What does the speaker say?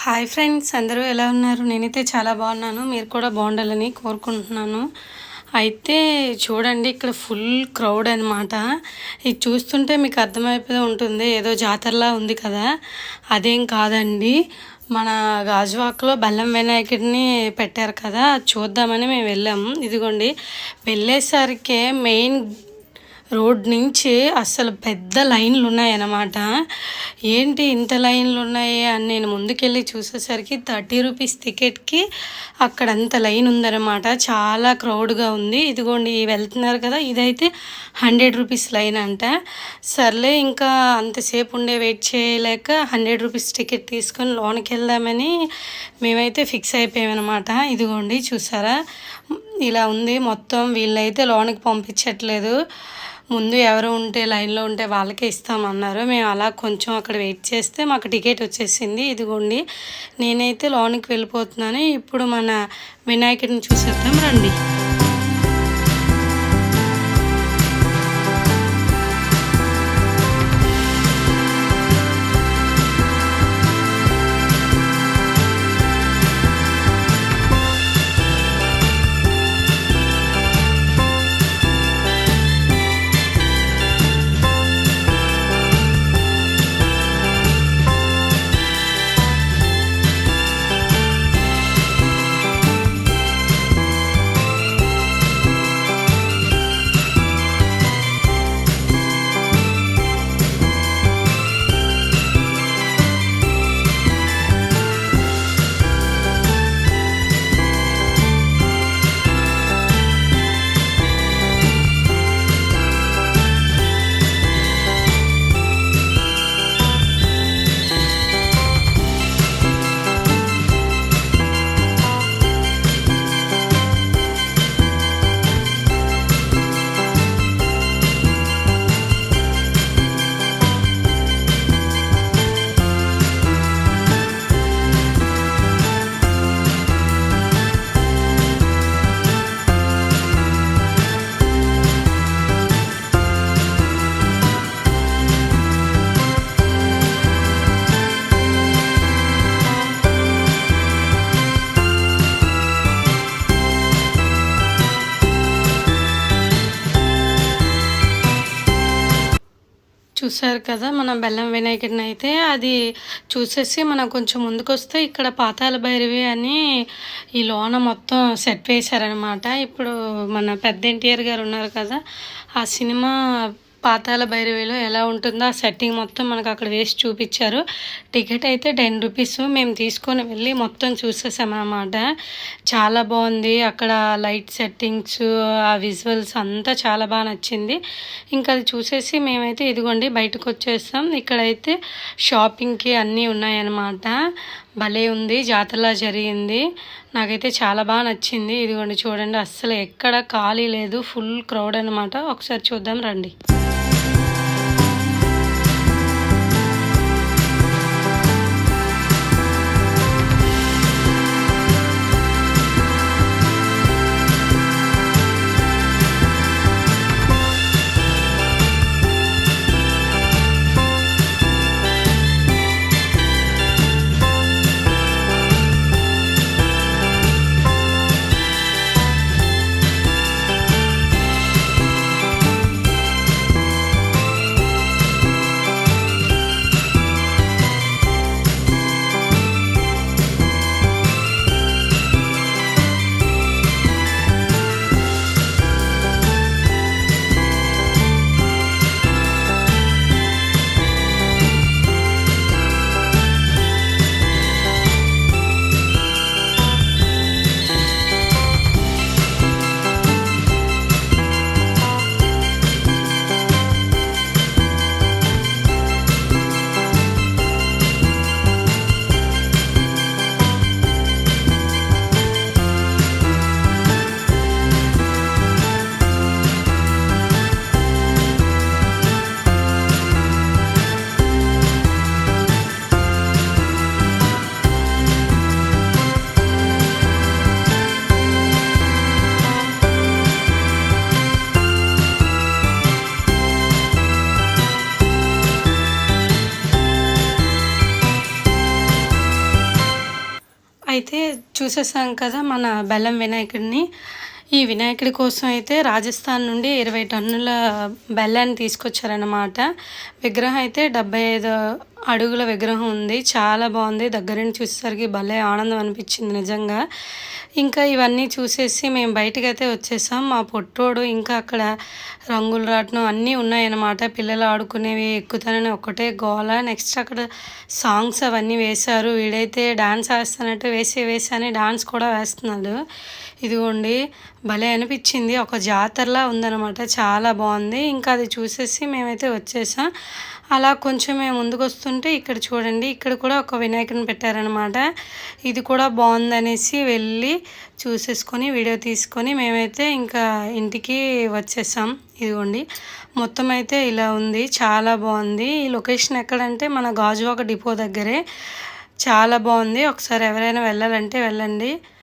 Hi friends, అందరూ ఎలా ఉన్నారు? నేనైతే చాలా బాగున్నాను. మీరు కూడా బాగుండాలని కోరుకుంటున్నాను. అయితే చూడండి, ఇక్కడ ఫుల్ క్రౌడ్ అనమాట. ఇది చూస్తుంటే మీకు అర్థమైపోయి ఉంటుంది, ఏదో జాతరలా ఉంది కదా. అదేం కాదండి, మన గాజువాకలో బెల్లం వినాయకుడిని పెట్టారు కదా, అది చూద్దామని మేము వెళ్ళాము. ఇదిగోండి, వెళ్ళేసరికి మెయిన్ రోడ్ నుంచి అస్సలు పెద్ద లైన్లు ఉన్నాయన్నమాట. ఏంటి ఇంత లైన్లు ఉన్నాయి అని నేను ముందుకెళ్ళి చూసేసరికి 30 రూపీస్ టికెట్కి అక్కడ అంత లైన్ ఉందన్నమాట. చాలా క్రౌడ్గా ఉంది. ఇదిగోండి వెళ్తున్నారు కదా, ఇదైతే 100 రూపీస్ లైన్ అంట. సర్లే, ఇంకా అంతసేపు ఉండే వెయిట్ చేయలేక 100 రూపీస్ టికెట్ తీసుకొని లోనికి వెళ్దామని మేమైతే ఫిక్స్ అయిపోయామన్నమాట. ఇదిగోండి చూసారా, ఇలా ఉంది మొత్తం. వీళ్ళైతే లోనికి పంపించట్లేదు. ముందు ఎవరు ఉంటే లైన్లో ఉంటే వాళ్ళకే ఇస్తామన్నారు. మేము అలా కొంచెం అక్కడ వెయిట్ చేస్తే మాకు టికెట్ వచ్చేసింది. ఇదిగోండి, నేనైతే లోనికి వెళ్ళిపోతున్నాను. ఇప్పుడు మన వినాయకుడిని చూసేద్దాం రండి. చూసారు కదా, మన బెల్లం వినాయకుడిని అయితే అది చూసేసి మనం కొంచెం ముందుకొస్తే ఇక్కడ పాతాళ భైరవి అని ఈ లోన మొత్తం సెట్ వేశారనమాట. ఇప్పుడు మన పెద్ద ఎన్టీఆర్ గారు ఉన్నారు కదా, ఆ సినిమా పాతాళ భైరవిలో ఎలా ఉంటుందో ఆ సెట్టింగ్ మొత్తం మనకు అక్కడ వేసి చూపించారు. టికెట్ అయితే 10 రూపీస్. మేము తీసుకొని వెళ్ళి మొత్తం చూసేసామన్నమాట. చాలా బాగుంది అక్కడ, లైట్ సెట్టింగ్స్, ఆ విజువల్స్ అంతా చాలా బాగా నచ్చింది. ఇంకా అది చూసేసి మేమైతే ఇదిగోండి బయటకు వచ్చేస్తాం. ఇక్కడైతే షాపింగ్కి అన్నీ ఉన్నాయన్నమాట. భలే ఉంది, జాతరలా జరిగింది. నాకైతే చాలా బాగా నచ్చింది. ఇదిగోండి చూడండి, అస్సలు ఎక్కడ ఖాళీ లేదు, ఫుల్ క్రౌడ్ అనమాట. ఒకసారి చూద్దాం రండి. అయితే చూసేసాం కదా మన బెల్లం వినాయకుడిని. ఈ వినాయకుడి కోసం అయితే రాజస్థాన్ నుండి 20 టన్నుల బెల్లాన్ని తీసుకొచ్చారనమాట. విగ్రహం అయితే 75 అడుగుల విగ్రహం ఉంది. చాలా బాగుంది. దగ్గర నుంచి చూసేసరికి భలే ఆనందం అనిపించింది నిజంగా. ఇంకా ఇవన్నీ చూసేసి మేము బయటకైతే వచ్చేసాం. మా పొట్టోడు ఇంకా అక్కడ రంగుల రాట్నం అన్నీ ఉన్నాయన్నమాట. పిల్లలు ఆడుకునేవి ఎక్కుతానని ఒకటే గోల. నెక్స్ట్ అక్కడ సాంగ్స్ అవన్నీ వేశారు. వీడైతే డాన్స్ వేస్తానట్టు వేసి అని డాన్స్ కూడా వేస్తున్నాడు. ఇదిగోండి భలే అనిపించింది. ఒక జాతరలా ఉందన్నమాట. చాలా బాగుంది. ఇంకా అది చూసేసి మేమైతే వచ్చేసాం. అలా కొంచెం మేము ముందుకు వస్తుంటే ఇక్కడ చూడండి, ఇక్కడ కూడా ఒక వినాయకుడిని పెట్టారనమాట. ఇది కూడా బాగుందనేసి వెళ్ళి చూసేసుకొని వీడియో తీసుకొని మేమైతే ఇంకా ఇంటికి వచ్చేసాం. ఇదిగోండి మొత్తం అయితే ఇలా ఉంది. చాలా బాగుంది. ఈ లొకేషన్ ఎక్కడంటే మన గాజువాక డిపో దగ్గరే. చాలా బాగుంది. ఒకసారి ఎవరైనా వెళ్ళాలంటే వెళ్ళండి.